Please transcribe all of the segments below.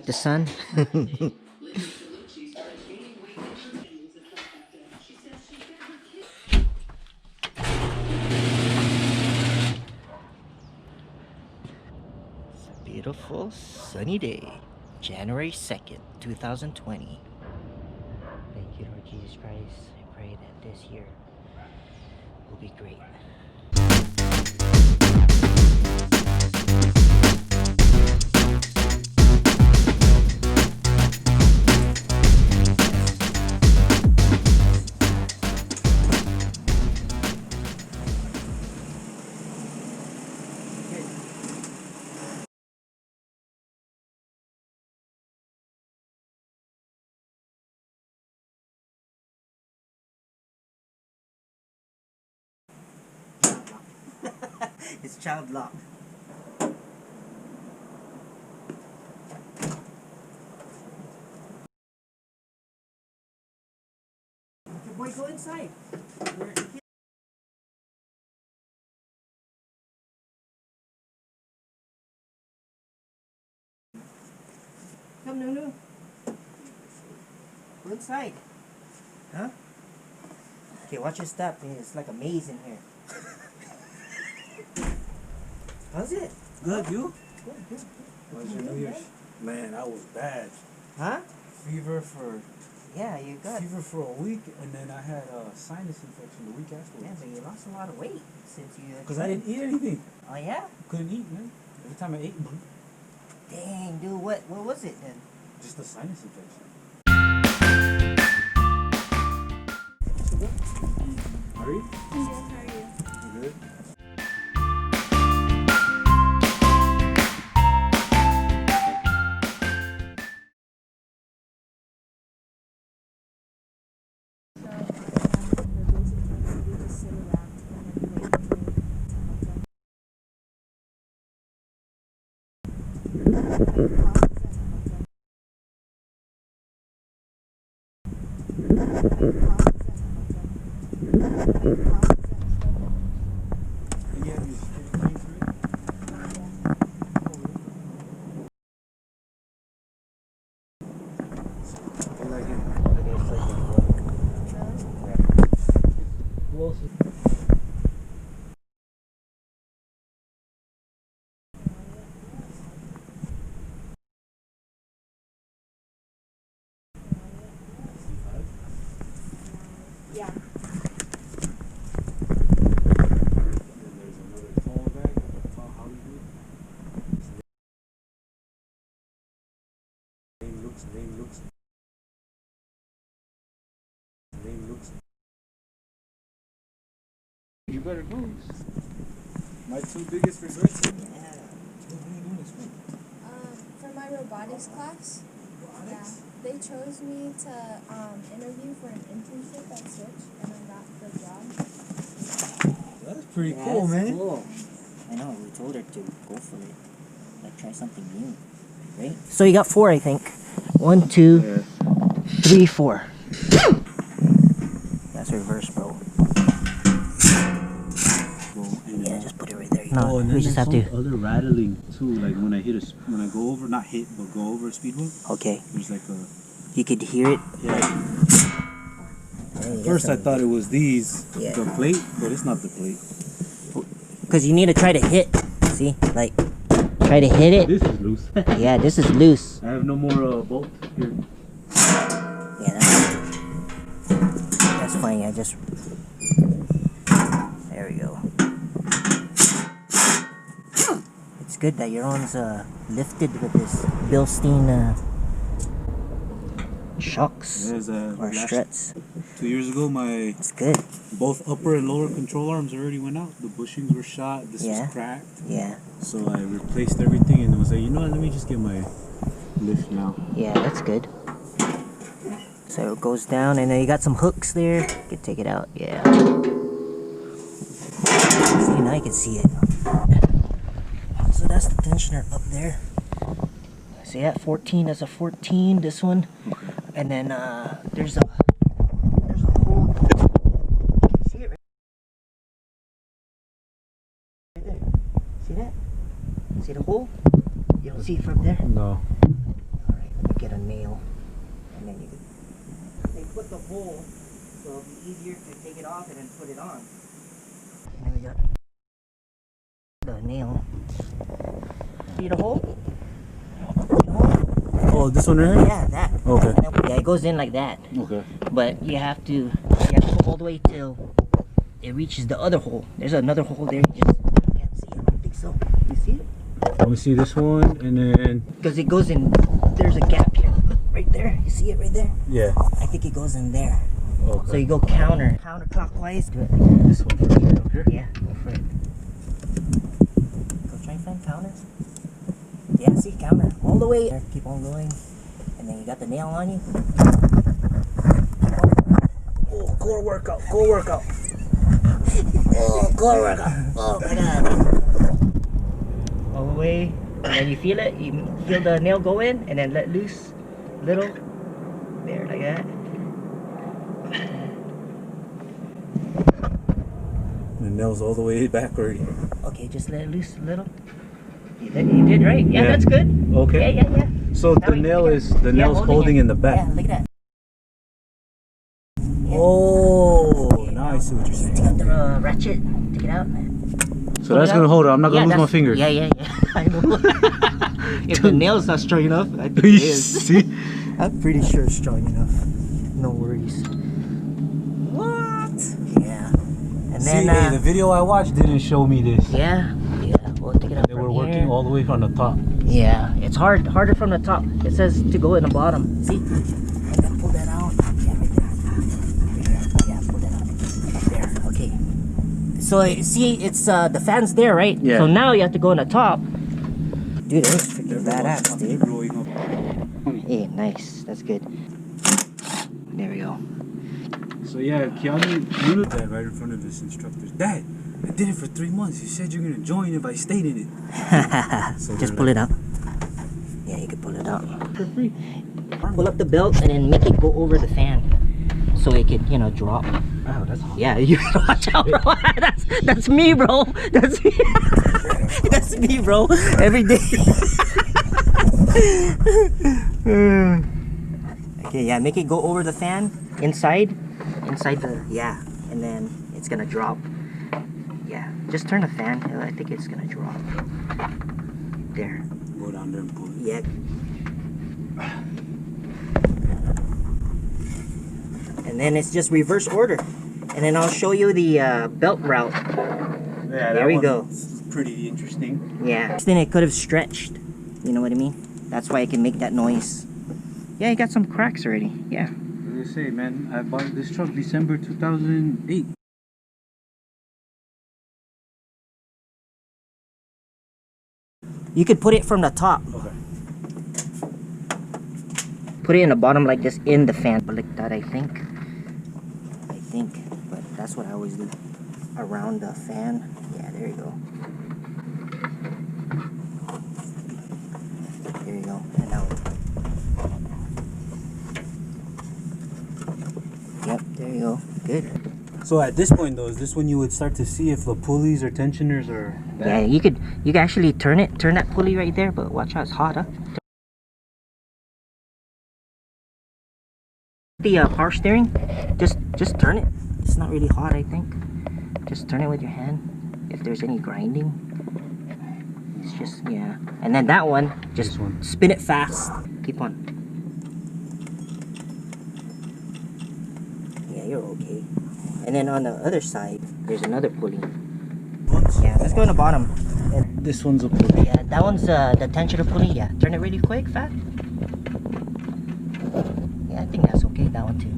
like the sun? Beautiful sunny day, January 2nd, 2020. Thank you, Lord Jesus Christ. I pray that this year will be great. It's child lock. Your boy, go inside. Come, Nunu. Go inside. Huh? Okay, watch your step. It's like a maze in here. How's it? Good, you? Good. How's your New Year's? Man, I was bad. Huh? Fever for a a week, and then I had a sinus infection the week after. Yeah, but you lost a lot of weight since you... Because I didn't eat anything. Oh, yeah? Couldn't eat, man. Every time I ate, Dang, dude, what was it then? just a sinus infection. How are you? I'm good, how are you? You good? Yeah. Name looks. You better go. My two biggest regrets. For my robotics class, yeah, they chose me to interview for an internship at Switch, and I got the job. That's pretty cool, man. Cool. I know, we told her to go for it. Like, try something new. Right? So you got 4, I think. 1, 2, 3, 4. That's reverse, bro. Yeah, just put it right there. No, and then we just have to. other rattling too, like when I when I go over, not hit, but go over a speed bump. Okay. There's like a. You could hear it. Yeah. At first, I thought it was the plate, but it's not the plate. Because you need to try to hit. See, like, try to hit it. This is loose. Yeah, this is loose. I have no more bolt here. Yeah, that's fine. I just. There we go. It's good that your arm's lifted with this Bilstein shocks or struts. 2 years ago, It's good. both upper and lower control arms already went out. The bushings were shot. This was cracked. Yeah. So I replaced everything, and it was like, you know what? Let me just get my lift now. Yeah, that's good. So it goes down, and then you got some hooks there. You can take it out. Yeah. See, now you can see it. So that's the tensioner up there. See that 14? That's a 14. This one, and then there's a hole. See it right there? See that? See the hole? You don't see it from there? No. Alright. get a nail, and then you could. They put the hole, so it'll be easier to take it off and then put it on. And then we got the nail. See the hole? See the hole? Oh, this one right here? Yeah, that. Okay. Yeah, it goes in like that. Okay. But you have to go all the way till it reaches the other hole. There's another hole there. You just can't see it. I don't think so. You see it? Let me see this one, and then Because it goes in. There's a gap here, right there. You see it right there? yeah. I think it goes in there. Okay. So you go counterclockwise. Do it. This one first, right up here. Yeah, go for it. Go try and find counter. Yeah, see counter all the way. There, keep on going, and then you got the nail on you. Oh, core workout, core workout. Oh, core workout. Oh my god. All the way, and then you feel it. You feel the nail go in, and then let loose, little. There, like that. The nail's all the way back already. Okay, just let it loose a little. You did right. Yeah, that's good. Okay. Yeah. So Now the you nail look at is the nail's holding it. in the back. Yeah, look at that. Yeah. Oh, Okay, now I see what you're saying. Take out the ratchet. Take it out. So that's gonna hold it. I'm not gonna lose my finger. Yeah. I know. If the nail's not strong enough, I think it is. See? I'm pretty sure it's strong enough. No worries. What? Yeah. And See, then hey, the video I watched didn't show me this. yeah. We'll take it out They from were working here. all the way from the top. Yeah, it's harder from the top. It says to go in the bottom. See? I'm gonna pull that out. Yeah, right there. Yeah, pull that out. There. Okay. So see, it's the fan's there, right? Yeah. So now you have to go in the top. Dude, that looks freaking badass, dude. Hey, nice. That's good. There we go. So yeah, Keanu, you know that right in front of this instructor. Dad, I did it for 3 months. You said you're gonna join if I stayed in it. So Just pull it out. Yeah, you can pull it out. for free. Pull up the belt and then make it go over the fan, so it could, drop. Wow, that's hot. Yeah, you watch out, bro. That's me, bro. That's me. That's me, bro. Every day. Okay, yeah, make it go over the fan inside the and then it's gonna drop. Yeah, just turn the fan. I think it's gonna drop. There. Go down there and pull it. Yeah. And then it's just reverse order. And then I'll show you the belt route. Yeah, There we go. It's pretty interesting. Yeah. Then it could have stretched. You know what I mean? That's why it can make that noise. Yeah, you got some cracks already. Yeah. Like I say, man, I bought this truck December 2008. You could put it from the top. Okay. Put it in the bottom like this in the fan. Like that, I think. But that's what I always do. Around the fan. Yeah, there you go. There you go. And now. Yep, there you go. Good. So at this point though, is this when you would start to see if the pulleys or tensioners are bad? Yeah, you could actually turn that pulley right there, but watch out, it's hot, huh? The power steering, just turn it. It's not really hot, I think. Just turn it with your hand. If there's any grinding, it's just And then that one, just spin it fast. Keep on. Yeah, you're okay. And then on the other side, there's another pulley. Yeah, let's go on the bottom. This one's a pulley. Yeah, that one's the tensioner pulley. Yeah, turn it really quick, fast. Yeah, I think that's okay. That one too.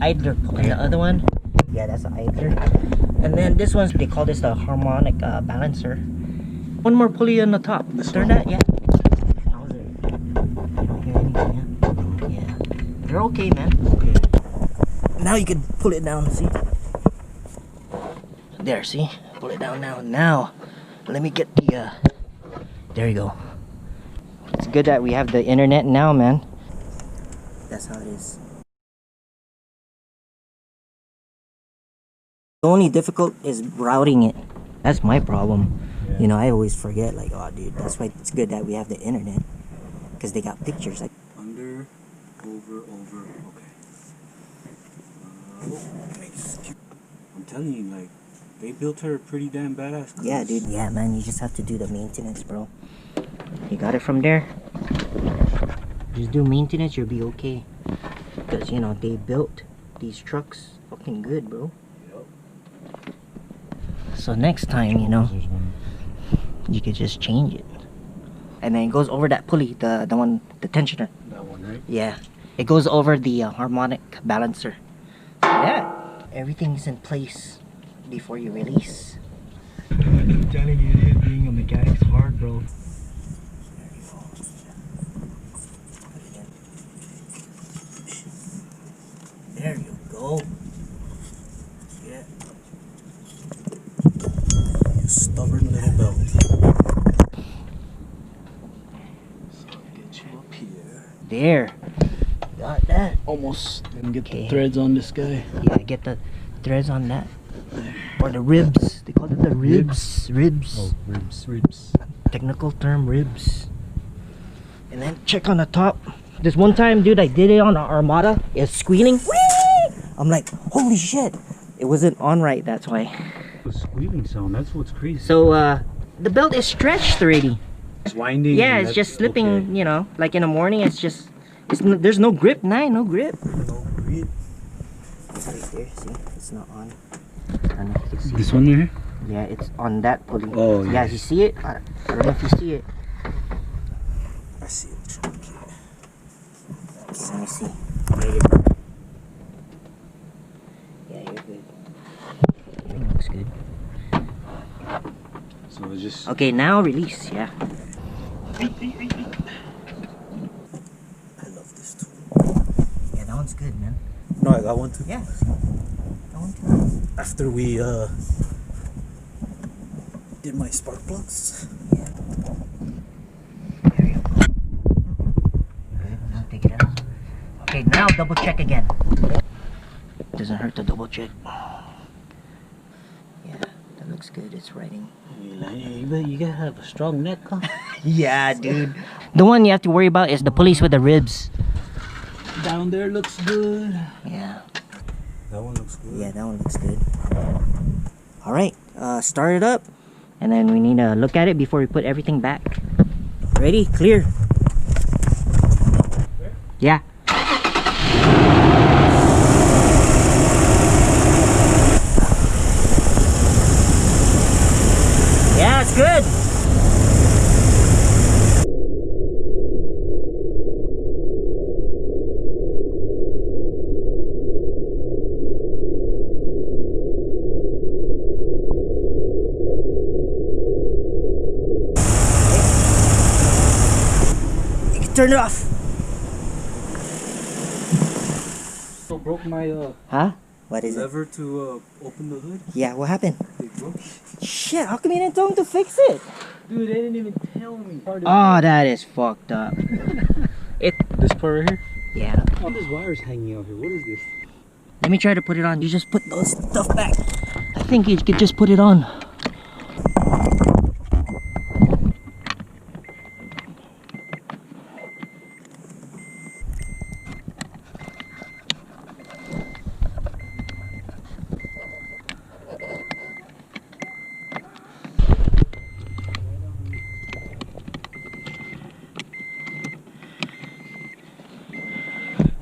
Idler pulley. The other one, yeah, that's an idler. And then this one's, they call this the harmonic balancer. One more pulley on the top. Turn that, yeah. How's it? You don't hear anything, yeah? Yeah. They're okay, man. Okay. Now you can pull it down, see? There, see? Pull it down now. Now, let me get the, there you go. It's good that we have the internet now, man. That's how it is. The only difficult is routing it. That's my problem. Yeah. I always forget, like, oh, dude, that's why it's good that we have the internet. Because they got pictures, like, Okay. I'm telling you, like, they built her a pretty damn badass car. Yeah, dude. Yeah, man. You just have to do the maintenance, bro. You got it from there. Just do maintenance, you'll be okay. Because, you know, they built these trucks fucking good, bro. Yep. So next time, you know, you could just change it. And then it goes over that pulley, the one, the tensioner. That one, right? Yeah. It goes over the harmonic balancer. Yeah. Everything's in place before you release. I'm telling you, dude, being a mechanic's hard, bro. There you go. Yeah. You stubborn little belt. So get you up here. There. Got that. Almost didn't get Okay. the threads on this guy. Yeah, get the threads on that. Or the ribs. They call it the ribs. Ribs. Oh, ribs. Technical term, ribs. And then check on the top. This one time, dude, I did it on the Armada. It's squealing. Whee! I'm like, holy shit. It wasn't on right, that's why. The squealing sound, that's what's crazy. So, the belt is stretched already. It's winding. Yeah, it's just slipping, okay. you know. Like in the morning, it's just... there's no grip, no grip. No grip. It's right there, see? It's not on. I don't know if you can see This it. one there? Yeah, it's on that pulley. Oh, yeah. yes. You see it? I don't know if you see it. I see it. Let me see. Yeah, you're good. Yeah, you're good. Everything looks good. So it's just... Okay, now release, yeah. I love this tool. Yeah, that one's good, man. No, I got one too. Yeah. That one too. After we did my spark plugs. Yeah. There you go. Good, now take it out. Okay, now double check again. Doesn't hurt to double check. Yeah, that looks good. It's writing. You gotta have a strong neck, huh? Yeah, dude. The one you have to worry about is the pulleys with the ribs. Down there looks good. Yeah. That one looks good. Yeah, that one looks good. Alright, start it up. And then we need to look at it before we put everything back. Ready? Clear. Yeah. Yeah, it's good. You can turn it off. So broke my Huh? What is it? lever to open the hood. Yeah, what happened? They broke. Shit, how come you didn't tell him to fix it? Dude, they didn't even tell me. Oh, that is fucked up. This part right here. Yeah. Oh, this wire's hanging out here. What is this? Let me try to put it on. You just put those stuff back. I think you could just put it on.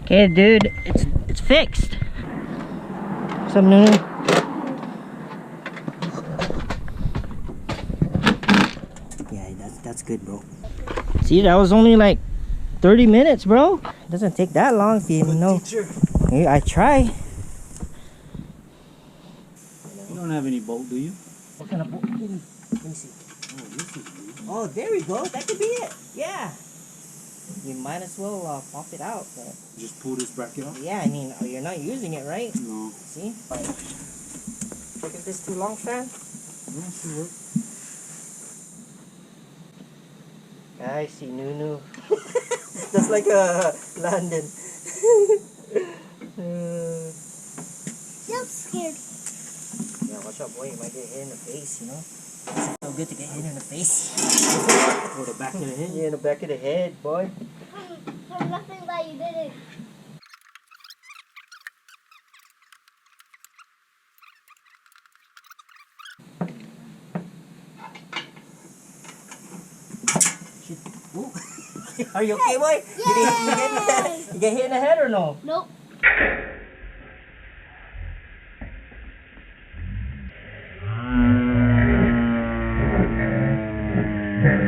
Okay, dude, it's fixed. Something new. Yeah, that's good, bro. See, that was only like 30 minutes, bro. It doesn't take that long if you even know. Teacher. Hey, I try. You don't have any bolt, do you? What kind of bolt? Let me see. Oh, this is good. Oh, there we go. That could be it. Yeah. You might as well pop it out. But Just pull this bracket off? yeah, I mean, you're not using it, right? No. See? Like, is this too long, fan? No, it should work. I see Nunu. That's like London. I'm scared. Yeah, watch out, boy. You might get hit in the face, you know? It's so good to get hit in the face. Or the back of the head. Yeah, in the back of the head, boy. From nothing that you did it. Ooh. Are you okay, boy? You get hit in the head or no? Nope.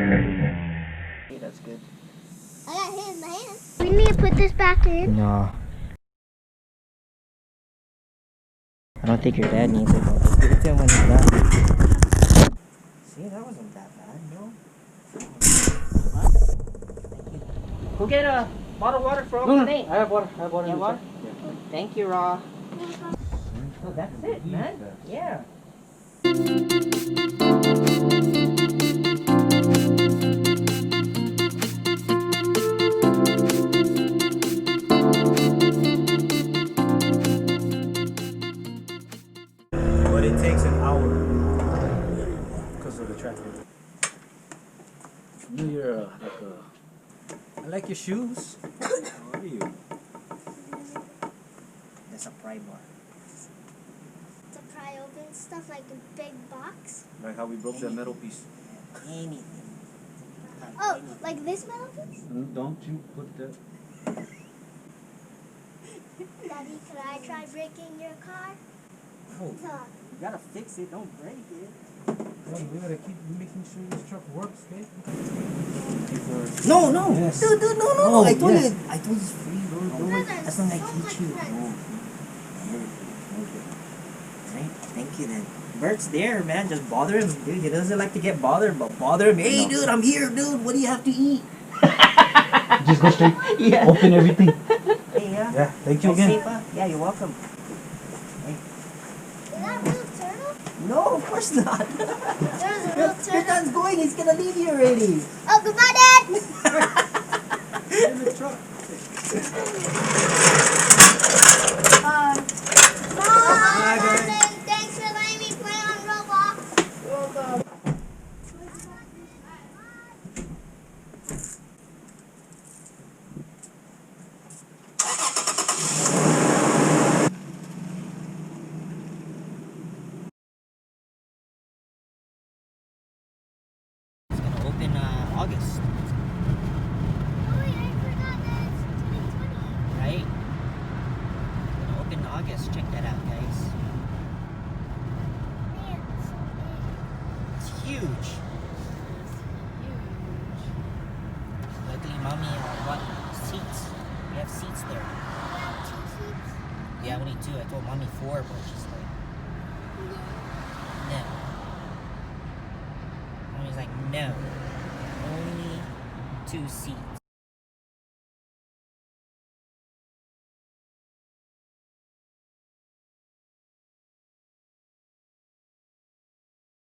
Okay, that's good. I got hit in the hand. We need to put this back in. No. I don't think your dad needs it, though. Just give it to him when he's done. See, that wasn't that bad, no? Thank you. Go get a bottle of water for Uncle Nate. I have water. I have water. You in have the water? truck. Thank you, Raw. Oh, that's it, man. Yeah. But it takes an hour because of the traffic. You know you're I like your shoes. How are you? That's a pry bar. To pry open stuff like a big box. Like how we broke that metal piece. Anything. Oh, like this metal piece? Don't you put that? Daddy, could I try breaking your car? Oh, You gotta fix it, don't break it. hey, we gotta keep making sure this truck works, okay? No, no. Yes. Dude, no, no, no. Oh, I told yes. you it's free, bro. Don't worry. Brother, That's not so like much teach you. friends. Right? Thank you then. Bert's there, man. Just bother him, dude. He doesn't like to get bothered, but bother him. Hey, dude, I'm here, dude. What do you have to eat? Just go straight. Yeah. Open everything. Hey, yeah. Yeah, thank you Nice again. safe, huh? Yeah, you're welcome. Is that a real turtle? No, of course not. There's a real Your turtle. dad's going. He's gonna leave you already. Oh, goodbye, Dad! In the truck. Bye, guys. Thanks for letting me play on Roblox. It's gonna open August, Oh, wait, I forgot that it's 2020. right? Gonna open August. Check that out, guys. Man, it's so big. It's huge. Luckily, mommy bought seats. We have seats there. We have 2 seats. Yeah, only 2. I told mommy 4, but she's like, no. Mommy's like, no. Only 2 seats.